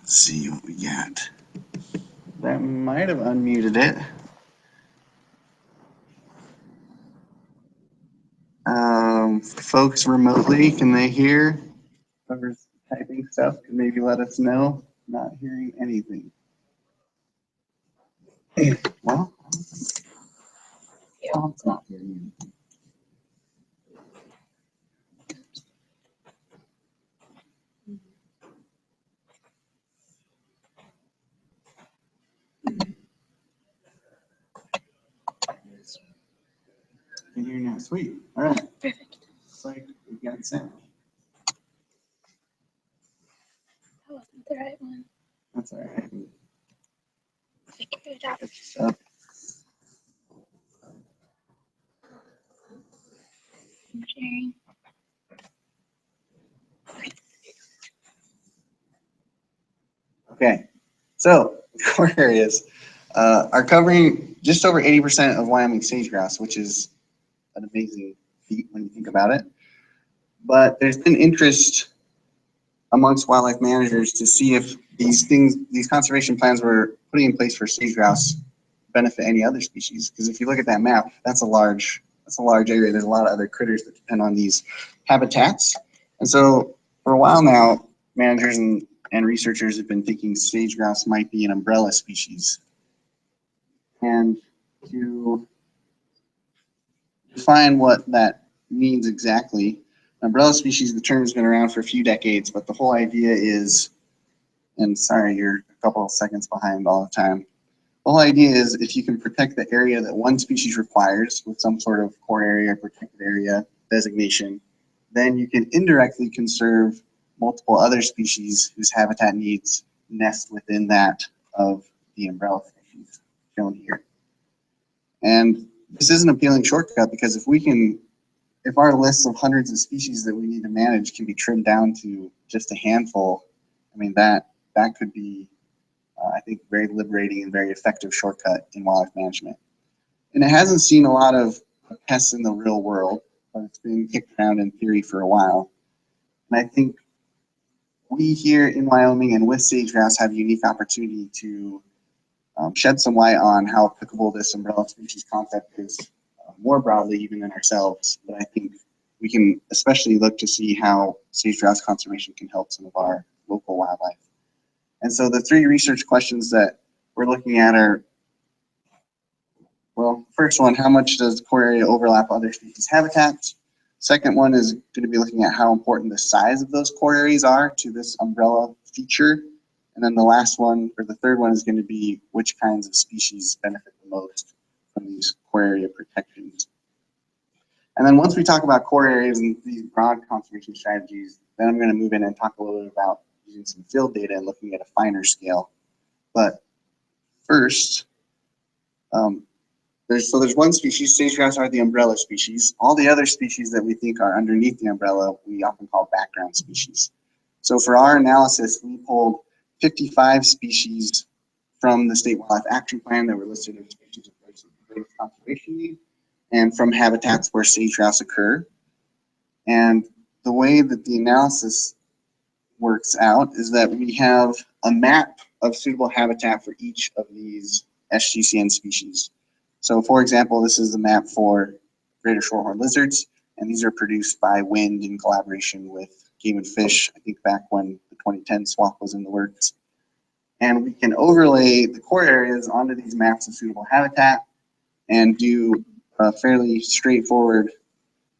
Let's see what we got. That might have unmuted it. Folks remotely, can they hear? Whoever's typing stuff, can maybe let us know. Not hearing anything. Well, it's not hearing anything. Can hear now. Sweet. All right. Perfect. Looks like we got sound. That wasn't the right one. That's all right. Figure it out. Up. I'm sharing. Okay. So core areas are covering just over 80% of Wyoming sage-grouse, which is an amazing feat when you think about it. But there's been interest amongst wildlife managers to see if these conservation plans we're putting in place for sage-grouse benefit any other species. Because if you look at that map, that's a large area. There's a lot of other critters that depend on these habitats. And so for a while now, managers and researchers have been thinking sage-grouse might be an umbrella species. And to define what that means exactly, umbrella species, the term has been around for a few decades, but the whole idea is, and sorry, you're a couple of seconds behind all the time. The whole idea is if you can protect the area that one species requires with some sort of core area, protected area designation, then you can indirectly conserve multiple other species whose habitat needs nest within that of the umbrella species shown here. And this is an appealing shortcut because if our list of hundreds of species that we need to manage can be trimmed down to just a handful, I mean, that could be, I think, very liberating and very effective shortcut in wildlife management. And it hasn't seen a lot of pests in the real world, but it's been kicked around in theory for a while. And I think we here in Wyoming and with sage-grouse have a unique opportunity to shed some light on how applicable this umbrella species concept is more broadly even than ourselves. But I think we can especially look to see how sage-grouse conservation can help some of our local wildlife. And so the three research questions that we're looking at are, well, first one, how much does the core area overlap other species' habitats? Second one is going to be looking at how important the size of those core areas are to this umbrella feature. And then the last one, or the third one, is going to be which kinds of species benefit the most from these core area protections. And then once we talk about core areas and these broad conservation strategies, then I'm going to move in and talk a little bit about using some field data and looking at a finer scale. But first, there's one species, sage-grouse are the umbrella species. All the other species that we think are underneath the umbrella, we often call background species. So for our analysis, we pulled 55 species from the State Wildlife Action Plan that were listed as species of greatest conservation need, and from habitats where sage-grouse occur. And the way that the analysis works out is that we have a map of suitable habitat for each of these SGCN species. So for example, this is the map for greater shorthorn lizards, and these are produced by WIND in collaboration with Game and Fish, I think back when the 2010 swap was in the works. And we can overlay the core areas onto these maps of suitable habitat and do a fairly straightforward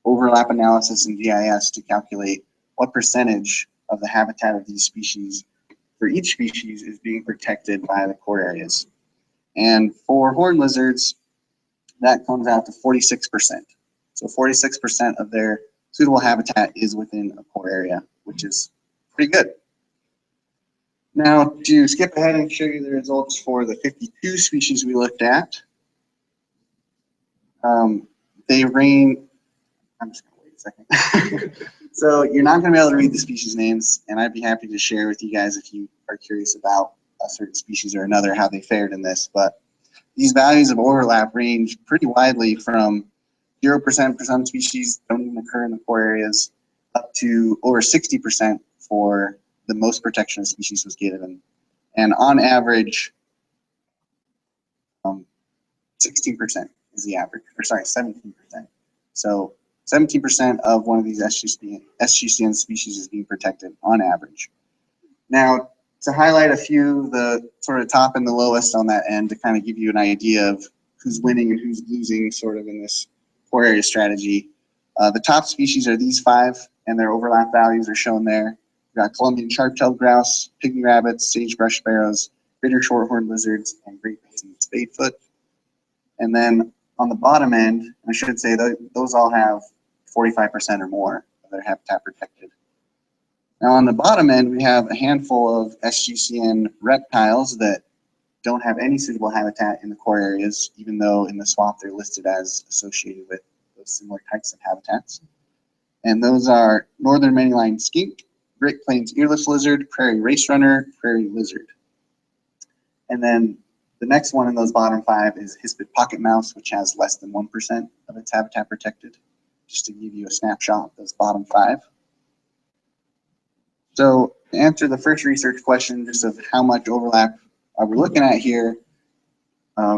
overlap analysis in GIS to calculate what percentage of the habitat of these species for each species is being protected by the core areas. And for horned lizards, that comes out to 46%. So 46% of their suitable habitat is within a core area, which is pretty good. Now, to skip ahead and show you the results for the 52 species we looked at, they range, I'm just gonna wait a second. So you're not gonna be able to read the species names, and I'd be happy to share with you guys if you are curious about a certain species or another, how they fared in this. But these values of overlap range pretty widely from 0% for some species don't even occur in the core areas, up to over 60% for the most protection of species was given And on average, 16% is the average, or sorry, 17%. So 17% of one of these SGCN species is being protected on average. Now, to highlight a few, the sort of top and the lowest on that end, to kind of give you an idea of who's winning and who's losing sort of in this core area strategy. The top species are these 5, and their overlap values are shown there. We've got Colombian sharp-tailed grouse, pygmy rabbits, sagebrush sparrows, greater shorthorn lizards, and Great Basin spadefoot. And then on the bottom end, I should say those all have 45% or more of their habitat protected. Now on the bottom end, we have a handful of SGCN reptiles that don't have any suitable habitat in the core areas, even though in the SWAP they're listed as associated with those similar types of habitats. And those are northern many-lined skink, Great Plains earless lizard, prairie race runner, prairie lizard. And then the next one in those bottom 5 is hispid pocket mouse, which has less than 1% of its habitat protected, just to give you a snapshot of those bottom 5. So to answer the first research question, just of how much overlap are we looking at here,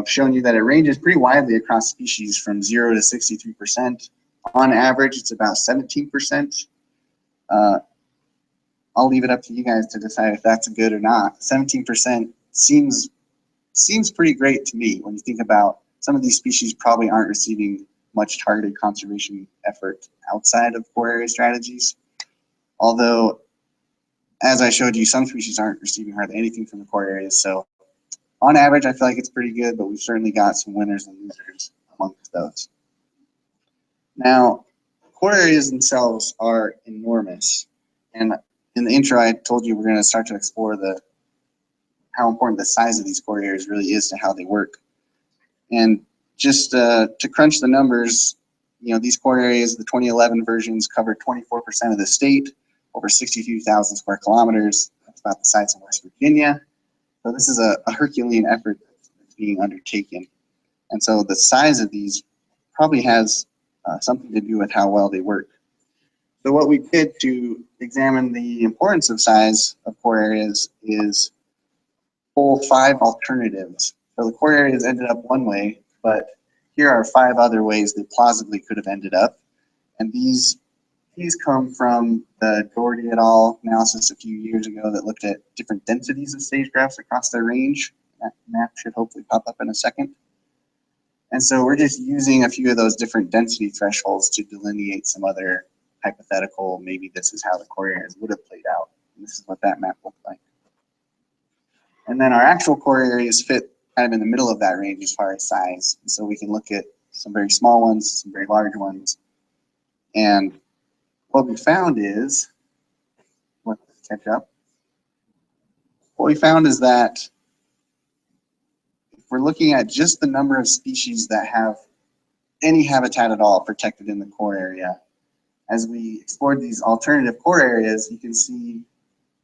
showing you that it ranges pretty widely across species from 0 to 63%. On average, it's about 17%. I'll leave it up to you guys to decide if that's good or not. 17% seems pretty great to me when you think about some of these species probably aren't receiving much targeted conservation effort outside of core area strategies. Although, as I showed you, some species aren't receiving hardly anything from the core areas. So on average, I feel like it's pretty good, but we've certainly got some winners and losers amongst those. Now, core areas themselves are enormous. And in the intro, I told you we're going to start to explore how important the size of these core areas really is to how they work. And just to crunch the numbers, you know, these core areas, the 2011 versions covered 24% of the state, over 62,000 square kilometers. That's about the size of West Virginia. So this is a Herculean effort that's being undertaken. And so the size of these probably has something to do with how well they work. So what we did to examine the importance of size of core areas is pull 5 alternatives. So the core areas ended up one way, but here are 5 other ways they plausibly could have ended up. And these come from the Doherty et al. Analysis a few years ago that looked at different densities of sage-grouse across their range. That map should hopefully pop up in a second. And so we're just using a few of those different density thresholds to delineate some other hypothetical, maybe this is how the core areas would have played out. And this is what that map looked like. And then our actual core areas fit kind of in the middle of that range as far as size. And so we can look at some very small ones, some very large ones. And what we found is, let's catch up. What we found is that if we're looking at just the number of species that have any habitat at all protected in the core area, as we explored these alternative core areas, you can see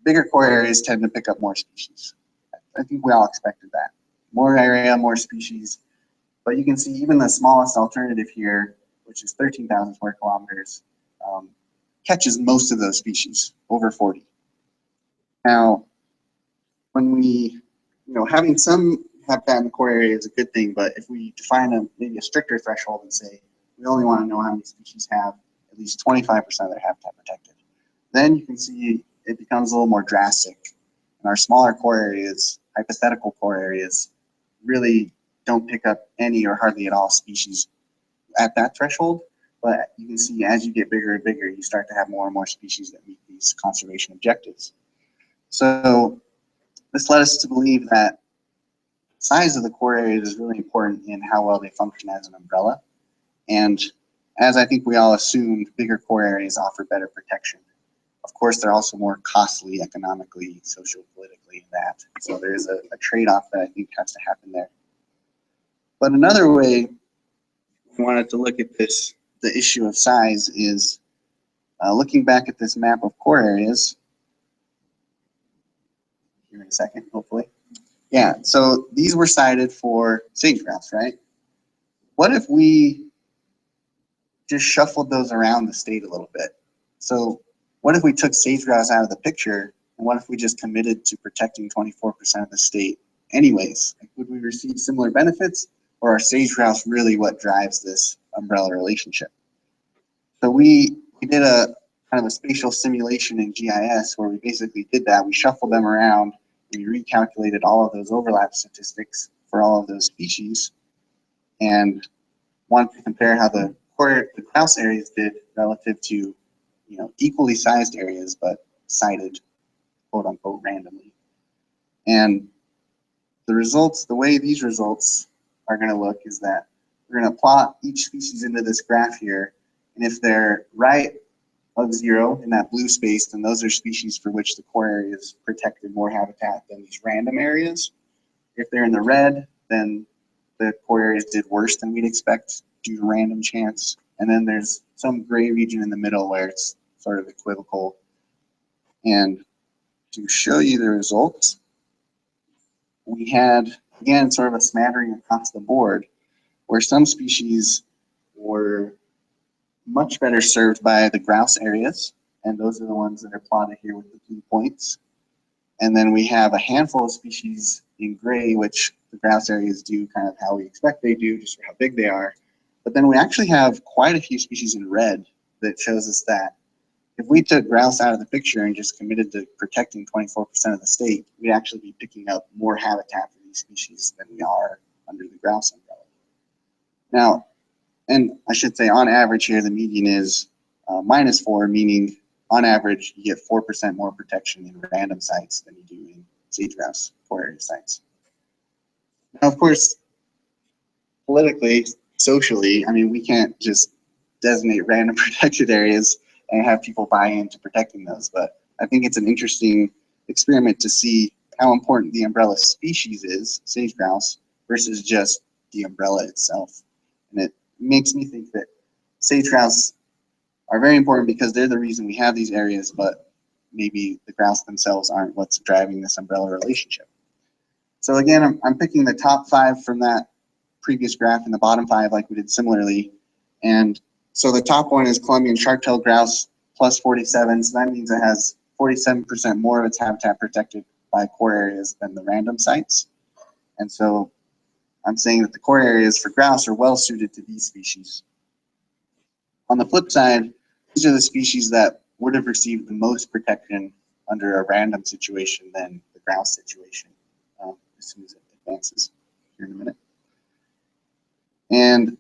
bigger core areas tend to pick up more species. I think we all expected that. More area, more species. But you can see even the smallest alternative here, which is 13,000 square kilometers, catches most of those species, over 40. Now, when we, having some habitat in the core area is a good thing, but if we define maybe a stricter threshold and say we only want to know how many species have at least 25% of their habitat protected, then you can see it becomes a little more drastic. And our smaller core areas, hypothetical core areas, really don't pick up any or hardly at all species at that threshold. But you can see as you get bigger and bigger, you start to have more and more species that meet these conservation objectives. So this led us to believe that size of the core areas is really important in how well they function as an umbrella. And as I think we all assumed, bigger core areas offer better protection. Of course, they're also more costly economically, socio-politically in that. So there's a trade-off that I think has to happen there. But another way we wanted to look at this, the issue of size, is looking back at this map of core areas. Here in a second, hopefully. Yeah, so these were cited for sage-grouse, right? What if we just shuffled those around the state a little bit? So what if we took sage-grouse out of the picture And what if we just committed to protecting 24% of the state anyways? Like, would we receive similar benefits, or are sage-grouse really what drives this umbrella relationship? So we did a kind of a spatial simulation in GIS where we basically did that. We shuffled them around and we recalculated all of those overlap statistics for all of those species and wanted to compare how the grouse areas did relative to, equally sized areas but cited quote unquote randomly. And the results, the way these results are going to look is that we're going to plot each species into this graph here, and if they're right of 0 in that blue space, then those are species for which the core areas protected more habitat than these random areas. If they're in the red, then the core areas did worse than we'd expect due to random chance. And then there's some gray region in the middle where it's sort of equivocal. And to show you the results, we had, again, sort of a smattering across the board, where some species were much better served by the grouse areas, and those are the ones that are plotted here with the blue points. And then we have a handful of species in gray, which the grouse areas do kind of how we expect they do, just for how big they are. But then we actually have quite a few species in red that shows us that if we took grouse out of the picture and just committed to protecting 24% of the state, we'd actually be picking up more habitat for these species than we are under the grouse umbrella. Now, and I should say on average here, the median is -4, meaning on average you get 4% more protection in random sites than you do in sage-grouse core area sites. Now, of course, politically, socially, I mean, we can't just designate random protected areas and have people buy into protecting those. But I think it's an interesting experiment to see how important the umbrella species is, sage-grouse, versus just the umbrella itself. And it makes me think that sage-grouse are very important because they're the reason we have these areas, but maybe the grouse themselves aren't what's driving this umbrella relationship. So again, I'm picking the top 5 from that previous graph and the bottom 5 like we did similarly. And so the top one is Colombian shark-tailed grouse plus 47. So that means it has 47% more of its habitat protected by core areas than the random sites. And so I'm saying that the core areas for grouse are well suited to these species. On the flip side, these are the species that would have received the most protection under a random situation than the grouse situation, as soon as it advances here in a minute. And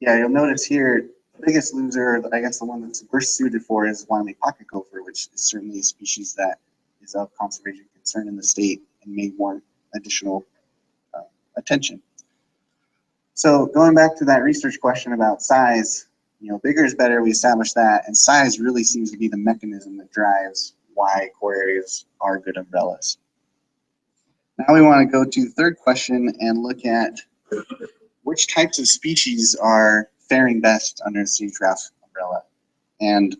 yeah, you'll notice here, the biggest loser, I guess the one that's worst suited for is Wyoming pocket gopher, which is certainly a species that is of conservation concern in the state and may warrant additional attention. So going back to that research question about size, bigger is better, we established that, and size really seems to be the mechanism that drives why core areas are good umbrellas. Now we want to go to the third question and look at which types of species are faring best under the sage-grouse umbrella. And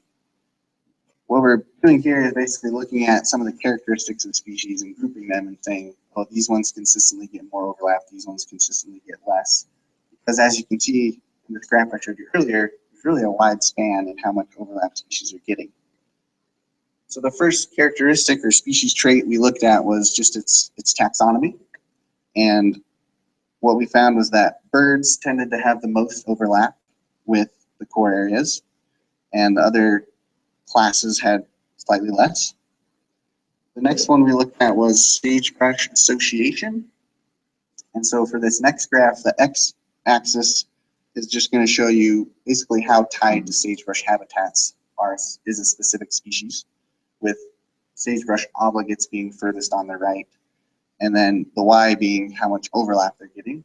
what we're doing here is basically looking at some of the characteristics of species and grouping them and saying, well, these ones consistently get more overlap, these ones consistently get less. Because as you can see in this graph I showed you earlier, there's really a wide span in how much overlap species are getting. So the first characteristic or species trait we looked at was just its taxonomy. And what we found was that birds tended to have the most overlap with the core areas, and the other classes had slightly less. The next one we looked at was sagebrush association. And so for this next graph, the x-axis is just going to show you basically how tied to sagebrush habitats is a specific species, with sagebrush obligates being furthest on the right, and then the y being how much overlap they're getting.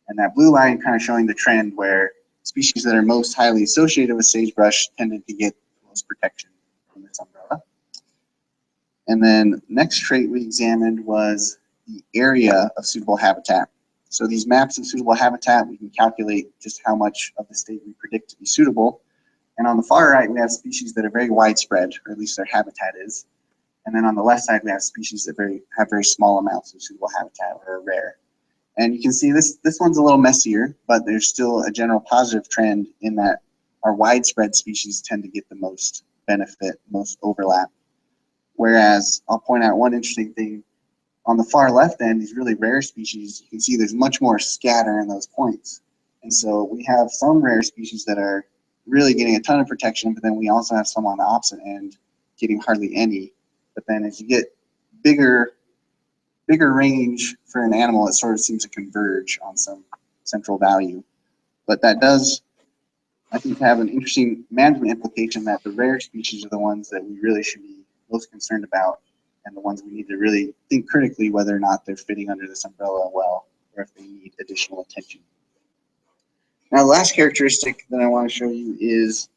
And that blue line kind of showing the trend where species that are most highly associated with sagebrush tended to get the most protection from this umbrella. And then next trait we examined was the area of suitable habitat. So these maps of suitable habitat, we can calculate just how much of the state we predict to be suitable. And on the far right, we have species that are very widespread, or at least their habitat is. And then on the left side, we have species that have very small amounts of suitable habitat or are rare. And you can see this one's a little messier, but there's still a general positive trend in that our widespread species tend to get the most benefit, most overlap. Whereas I'll point out one interesting thing. On the far left end, these really rare species, you can see there's much more scatter in those points. And so we have some rare species that are really getting a ton of protection, but then we also have some on the opposite end getting hardly any. But then as you get bigger range for an animal, it sort of seems to converge on some central value. But that does, I think, have an interesting management implication that the rare species are the ones that we really should be most concerned about, and the ones we need to really think critically whether or not they're fitting under this umbrella well, or if they need additional attention. Now, the last characteristic that I want to show you is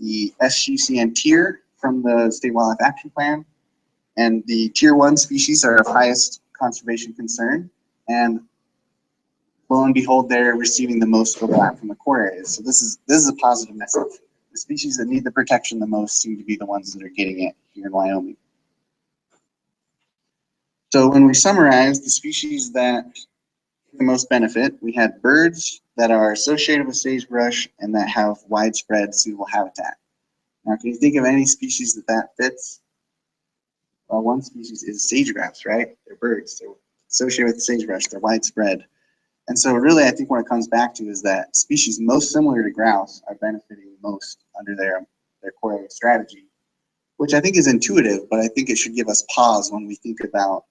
the SGCN tier from the State Wildlife Action Plan. And the tier 1 species are of highest conservation concern, and lo and behold, they're receiving the most overlap from the core areas. So this is a positive message. The species that need the protection the most seem to be the ones that are getting it here in Wyoming. So when we summarize the species that the most benefit, we had birds that are associated with sagebrush and that have widespread suitable habitat. Now, can you think of any species that fits? Well, one species is sage-grouse, right? They're birds. They're associated with sagebrush. They're widespread. And so really, I think what it comes back to is that species most similar to grouse are benefiting most under their core area strategy, which I think is intuitive, but I think it should give us pause when we think about,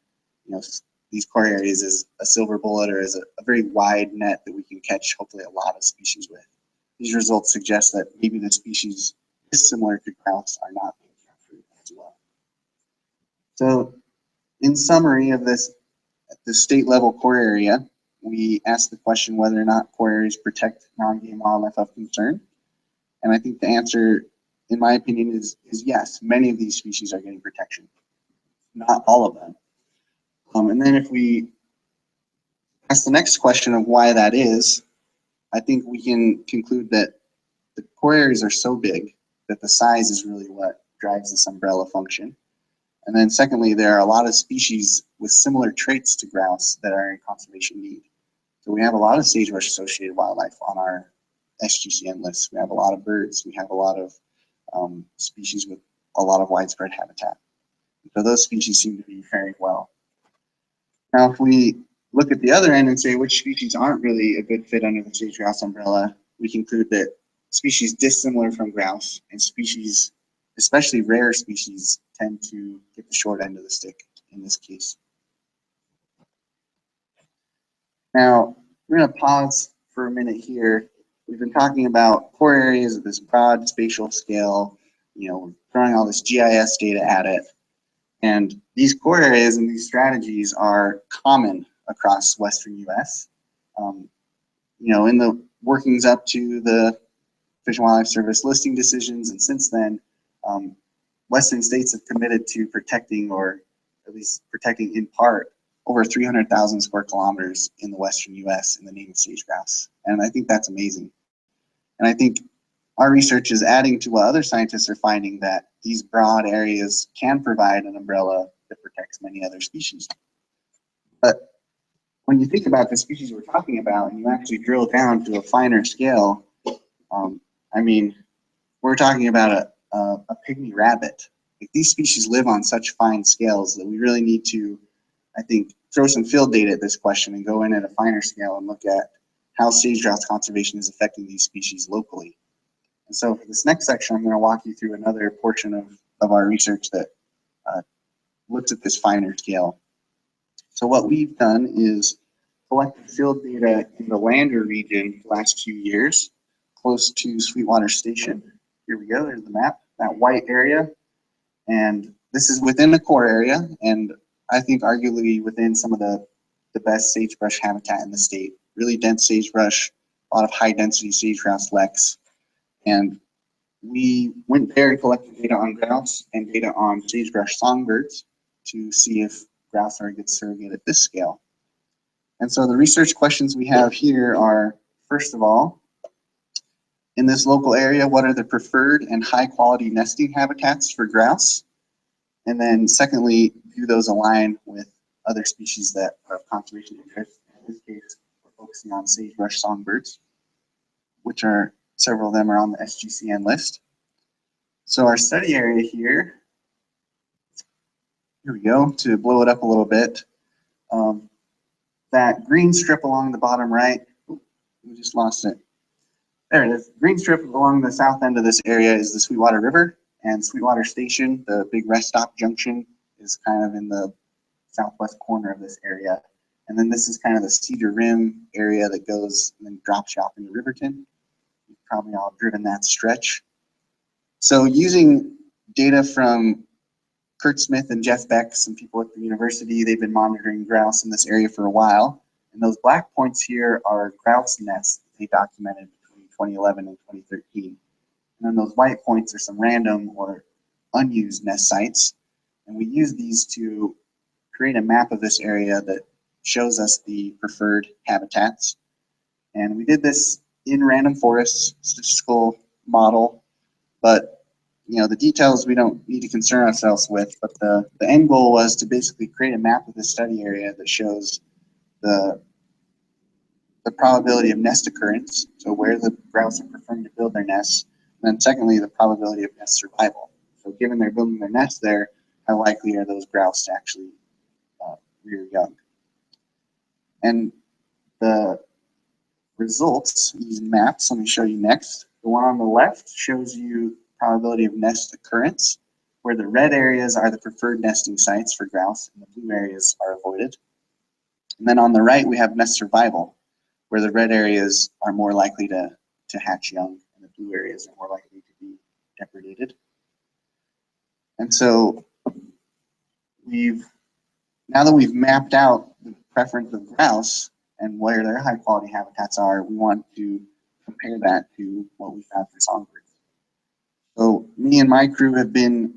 these core areas as a silver bullet or as a very wide net that we can catch hopefully a lot of species with. These results suggest that maybe the species similar to grouse are not being captured as well. So in summary of this, at the state level core area, we asked the question whether or not core areas protect non-game wildlife of concern. And I think the answer, in my opinion, is yes. Many of these species are getting protection, not all of them. And then if we ask the next question of why that is, I think we can conclude that the core areas are so big that the size is really what drives this umbrella function. And then secondly, there are a lot of species with similar traits to grouse that are in conservation need. So we have a lot of sagebrush associated wildlife on our SGCN list. We have a lot of birds. We have a lot of species with a lot of widespread habitat. So those species seem to be faring well. Now, if we look at the other end and say which species aren't really a good fit under the sage-grouse umbrella, we conclude that species dissimilar from grouse and species, especially rare species, tend to get the short end of the stick in this case. Now, we're going to pause for a minute here. We've been talking about core areas at this broad spatial scale, we're throwing all this GIS data at it. And these core areas and these strategies are common across Western US. In the workings up to the Fish and Wildlife Service listing decisions, and since then, Western states have committed to protecting, or at least protecting in part, over 300,000 square kilometers in the Western US in the name of sage-grouse. And I think that's amazing. And I think our research is adding to what other scientists are finding, that these broad areas can provide an umbrella that protects many other species. But when you think about the species we're talking about and you actually drill down to a finer scale, we're talking about a pygmy rabbit. Like, these species live on such fine scales that we really need to, I think, throw some field data at this question and go in at a finer scale and look at how sage-grouse conservation is affecting these species locally. And so for this next section, I'm going to walk you through another portion of our research that looks at this finer scale. So what we've done is collected field data in the Lander region the last few years, close to Sweetwater Station. Here we go, there's the map, that white area. And this is within a core area, and I think arguably within some of the best sagebrush habitat in the state. Really dense sagebrush, a lot of high density sage-grouse leks. And we went there and collected data on grouse and data on sagebrush songbirds to see if grouse are a good surrogate at this scale. And so the research questions we have here are, first of all, in this local area, what are the preferred and high quality nesting habitats for grouse? And then secondly, do those align with other species that are of conservation interest? In this case, we're focusing on sagebrush songbirds, which are, several of them are on the SGCN list. So our study area here here we go, to blow it up a little bit. That green strip along the bottom right, we just lost it. There it is. Green strip along the south end of this area is the Sweetwater River, and Sweetwater Station, the big rest stop junction, is kind of in the southwest corner of this area. And then this is kind of the Cedar Rim area that goes and then drops you off into Riverton. You've probably all driven that stretch. So using data from Kurt Smith and Jeff Beck, some people at the university, they've been monitoring grouse in this area for a while. And those black points here are grouse nests that they documented between 2011 and 2013. And then those white points are some random or unused nest sites. And we use these to create a map of this area that shows us the preferred habitats. And we did this in random forests, statistical model, but the details we don't need to concern ourselves with, but the end goal was to basically create a map of the study area that shows the probability of nest occurrence, so where the grouse are preferring to build their nests, and then secondly, the probability of nest survival. So given they're building their nests there, how likely are those grouse to actually rear young? And the results using maps, let me show you next. The one on the left shows you probability of nest occurrence, where the red areas are the preferred nesting sites for grouse and the blue areas are avoided. And then on the right, we have nest survival, where the red areas are more likely to hatch young and the blue areas are more likely to be depredated. And so now that we've mapped out the preference of grouse and where their high quality habitats are, we want to compare that to what we found for songbirds. So me and my crew have been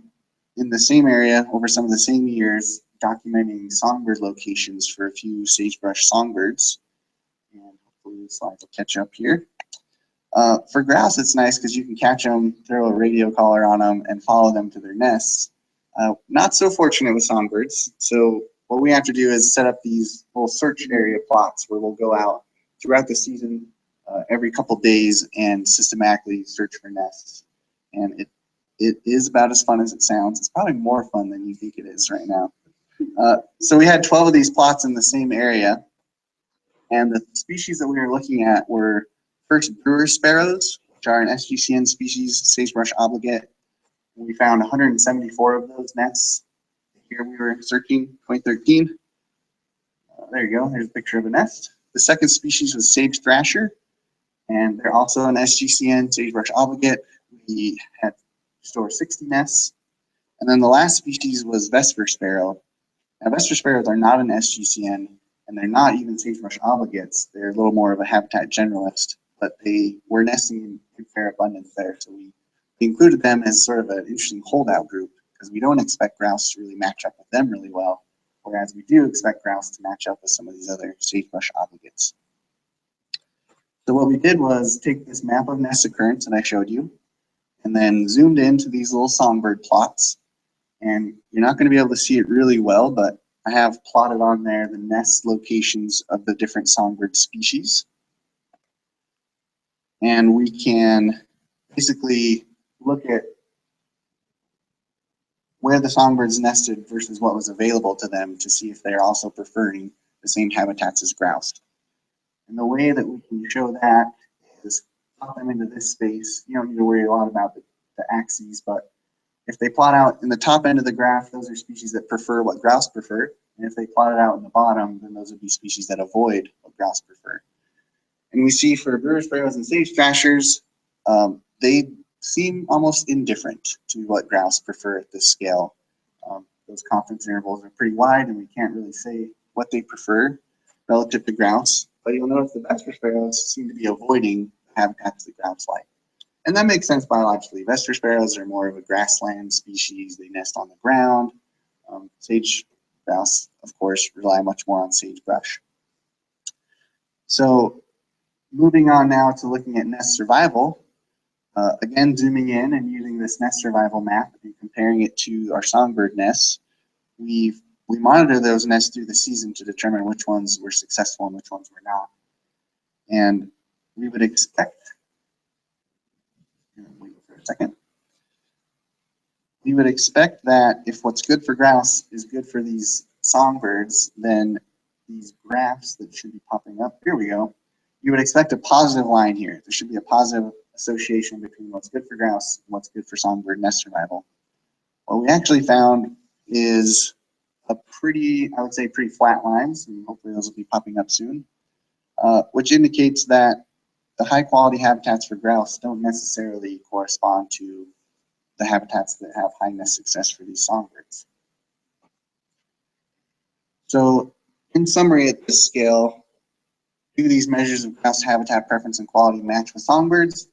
in the same area over some of the same years, documenting songbird locations for a few sagebrush songbirds. And hopefully the slides will catch up here. For grouse, it's nice because you can catch them, throw a radio collar on them, and follow them to their nests. Not so fortunate with songbirds. So what we have to do is set up these little search area plots where we'll go out throughout the season every couple days and systematically search for nests. And it is about as fun as it sounds. It's probably more fun than you think it is right now. So we had 12 of these plots in the same area. And the species that we were looking at were first brewer sparrows, which are an SGCN species, sagebrush obligate. We found 174 of those nests. Here we were searching 2013. There you go, there's a picture of a nest. The second species was sage thrasher, and they're also an SGCN, sagebrush obligate. We had just over 60 nests. And then the last species was vesper sparrow. Now, vesper sparrows are not an SGCN, and they're not even sagebrush obligates. They're a little more of a habitat generalist, but they were nesting in good fair abundance there. So we included them as sort of an interesting holdout group because we don't expect grouse to really match up with them really well, whereas we do expect grouse to match up with some of these other sagebrush obligates. So what we did was take this map of nest occurrence that I showed you, and then zoomed into these little songbird plots. And you're not going to be able to see it really well, but I have plotted on there the nest locations of the different songbird species. And we can basically look at where the songbirds nested versus what was available to them to see if they're also preferring the same habitats as grouse. And the way that we can show that is plot them into this space. You don't need to worry a lot about the axes, but if they plot out in the top end of the graph, those are species that prefer what grouse prefer. And if they plot it out in the bottom, then those would be species that avoid what grouse prefer. And we see for brewer sparrows and sage thrashers, they seem almost indifferent to what grouse prefer at this scale. Those confidence intervals are pretty wide, and we can't really say what they prefer relative to grouse. But you'll notice the vesper sparrows seem to be avoiding habitats that grouse like. And that makes sense biologically. Vesper sparrows are more of a grassland species. They nest on the ground. Sage grouse, of course, rely much more on sagebrush. So moving on now to looking at nest survival, again, zooming in and using this nest survival map and comparing it to our songbird nests, we monitor those nests through the season to determine which ones were successful and which ones were not. And we would expect, wait for a second. we would expect that if what's good for grouse is good for these songbirds, then these graphs that should be popping up, here we go, you would expect a positive line here. There should be a positive association between what's good for grouse and what's good for songbird nest survival. What we actually found is a pretty, I would say, pretty flat lines, and hopefully those will be popping up soon, which indicates that the high quality habitats for grouse don't necessarily correspond to the habitats that have high nest success for these songbirds. So in summary, at this scale, do these measures of grouse habitat preference and quality match with songbirds?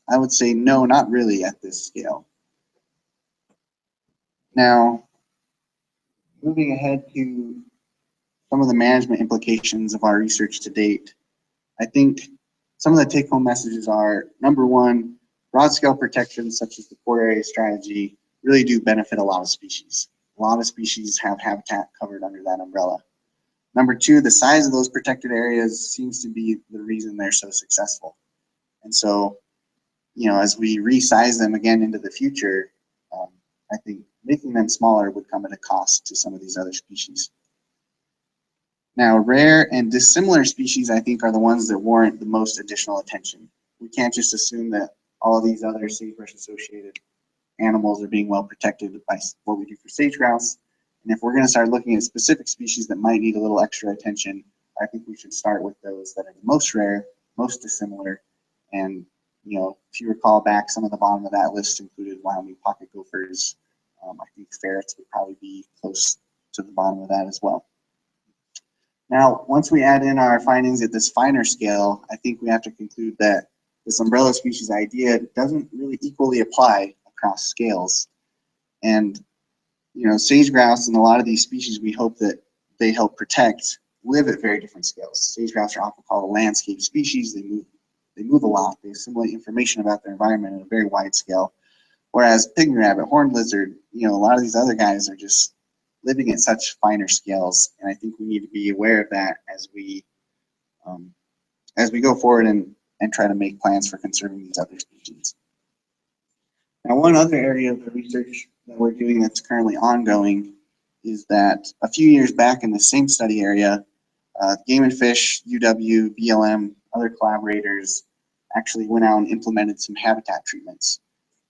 I would say no, not really at this scale. Now, moving ahead to some of the management implications of our research to date, I think some of the take-home messages are, number one, broad-scale protections such as the core area strategy really do benefit a lot of species. A lot of species have habitat covered under that umbrella. Number two, the size of those protected areas seems to be the reason they're so successful. And so, as we resize them again into the future, I think making them smaller would come at a cost to some of these other species. Now, rare and dissimilar species, I think, are the ones that warrant the most additional attention. We can't just assume that all of these other sagebrush-associated animals are being well protected by what we do for sage-grouse. And if we're going to start looking at specific species that might need a little extra attention, I think we should start with those that are the most rare, most dissimilar. And, if you recall back, some of the bottom of that list included Wyoming pocket gophers. I think ferrets would probably be close to the bottom of that as well. Now, once we add in our findings at this finer scale, I think we have to conclude that this umbrella species idea doesn't really equally apply across scales. And, sage-grouse and a lot of these species we hope that they help protect live at very different scales. Sage-grouse are often called a landscape species. They move a lot. They assimilate information about their environment at a very wide scale. Whereas pygmy rabbit, horned lizard, a lot of these other guys are just living at such finer scales, and I think we need to be aware of that as we go forward and try to make plans for conserving these other species. Now, one other area of the research that we're doing that's currently ongoing is that a few years back in the same study area, Game and Fish, UW, BLM, other collaborators actually went out and implemented some habitat treatments.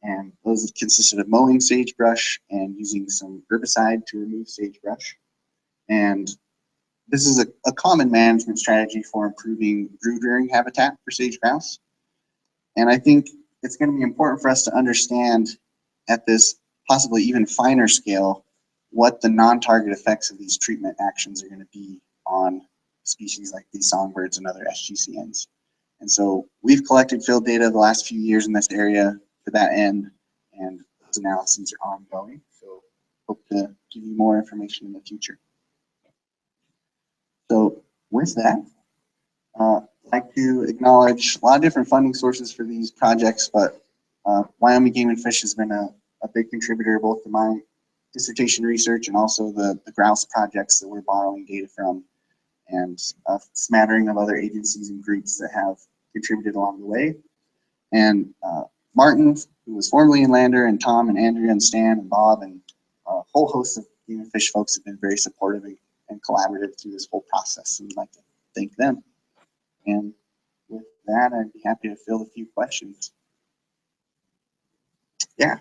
And those consisted of mowing sagebrush and using some herbicide to remove sagebrush. And this is a common management strategy for improving brood rearing habitat for sage-grouse. And I think it's going to be important for us to understand at this possibly even finer scale what the non-target effects of these treatment actions are going to be on species like these songbirds and other SGCNs. And so we've collected field data the last few years in this area to that end, and those analyses are ongoing. So hope to give you more information in the future. So with that, I'd like to acknowledge a lot of different funding sources for these projects, but Wyoming Game and Fish has been a big contributor both to my dissertation research and also the grouse projects that we're borrowing data from, and a smattering of other agencies and groups that have contributed along the way. And Martin, who was formerly in Lander, and Tom and Andrea and Stan and Bob and a whole host of Game and Fish folks have been very supportive and collaborative through this whole process, and we'd like to thank them. And with that, I'd be happy to field a few questions. Yeah.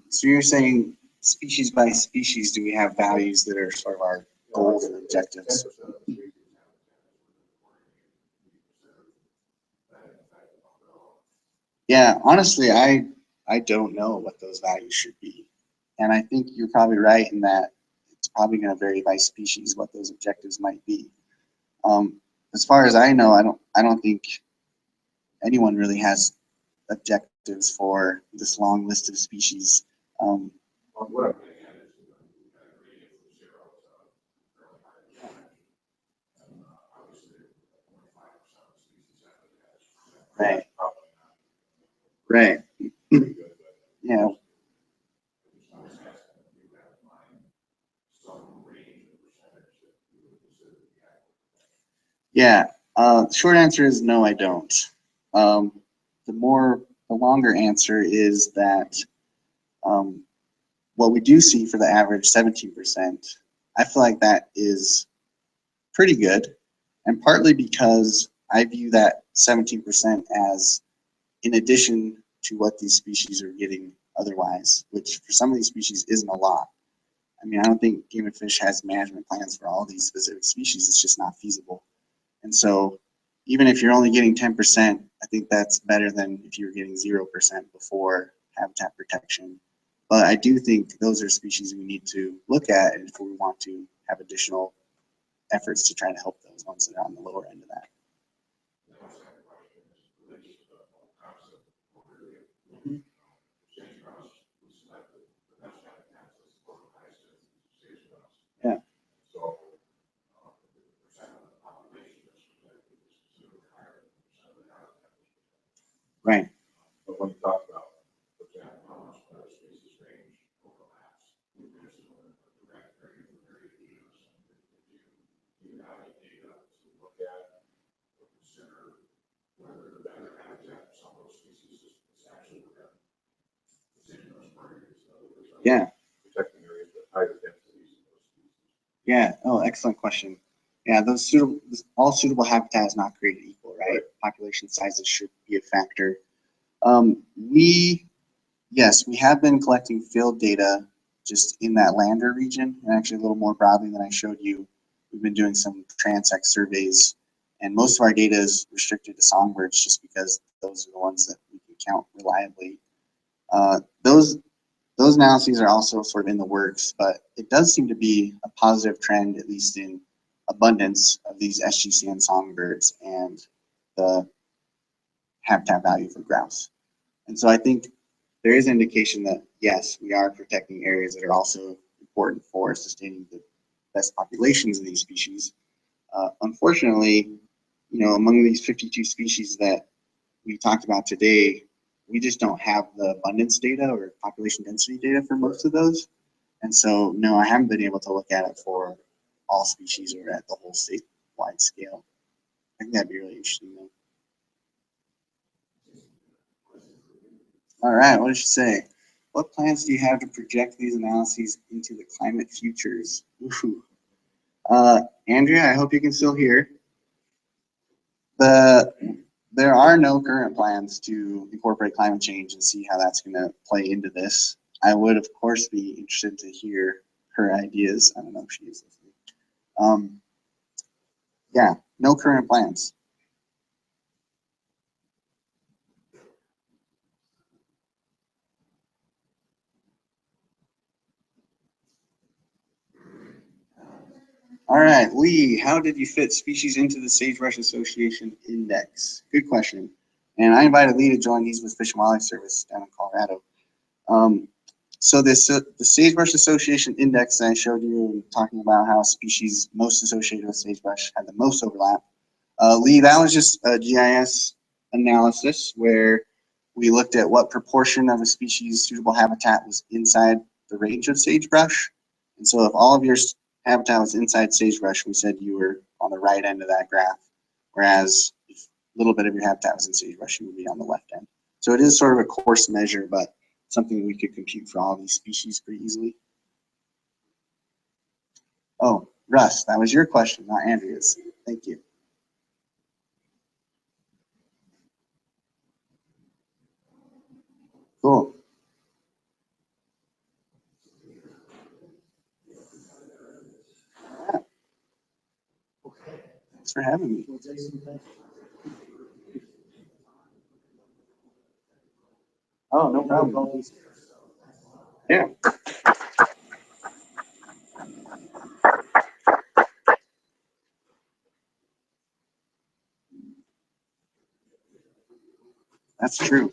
So you're saying species by species, do we have values that are sort of our goals and objectives? Yeah, honestly, I don't know what those values should be. And I think you're probably right in that it's probably going to vary by species what those objectives might be. As far as I know, I don't think anyone really has objectives for this long list of species. Right. Right. Yeah. Yeah. Short answer is no, I don't. Um, the longer answer is that what we do see for the average 17%, I feel like that is pretty good. And partly because I view that 17% as in addition to what these species are getting otherwise, which for some of these species isn't a lot. I mean, I don't think Game and Fish has management plans for all these specific species. It's just not feasible. And so even if you're only getting 10%, I think that's better than if you were getting 0% before habitat protection. But I do think those are species we need to look at if we want to have additional efforts to try to help those ones that are on the lower end of that. Yeah. Right. But when you talk about, for example, how much species range overlaps, there's a direct variability. Do you have any data to look at or consider whether the better habitat for some of those species is actually the same as Yeah. protecting areas with higher densities of those species? Yeah. Oh, excellent question. Yeah, those suitable, all suitable habitat is not created equal, right? Population sizes should be a factor. Yes, we have been collecting field data just in that Lander region, and actually a little more broadly than I showed you. We've been doing some transect surveys, and most of our data is restricted to songbirds just because those are the ones that we can count reliably. Those analyses are also sort of in the works, but it does seem to be a positive trend, at least in abundance of these SGCN songbirds and the habitat value for grouse. And so I think there is indication that, yes, we are protecting areas that are also important for sustaining the best populations of these species. Unfortunately, among these 52 species that we talked about today, we just don't have the abundance data or population density data for most of those. And so, no, I haven't been able to look at it for all species or at the whole statewide scale. I think that'd be really interesting, though. All right, what did she say? What plans do you have to project these analyses into the climate futures? Ooh. Andrea, I hope you can still hear. There are no current plans to incorporate climate change and see how that's going to play into this. I would, of course, be interested to hear her ideas. I don't know if she is listening. Yeah, no current plans. All right, Lee, how did you fit species into the Sagebrush Association Index? Good question. And I invited Lee to join. He's with Fish and Wildlife Service down in Colorado. So the Sagebrush Association Index that I showed you, talking about how species most associated with sagebrush had the most overlap. Lee, that was just a GIS analysis where we looked at what proportion of a species' suitable habitat was inside the range of sagebrush. And so if all of your habitat was inside sagebrush, we said you were on the right end of that graph. Whereas if a little bit of your habitat was in sagebrush, you would be on the left end. So it is sort of a coarse measure, but something we could compute for all these species pretty easily. Oh, Russ, that was your question, not Andrea's. Thank you. Cool. Yeah. Thanks for having me. Oh, no problem. Yeah. That's true.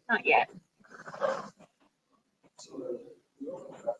Not yet. So the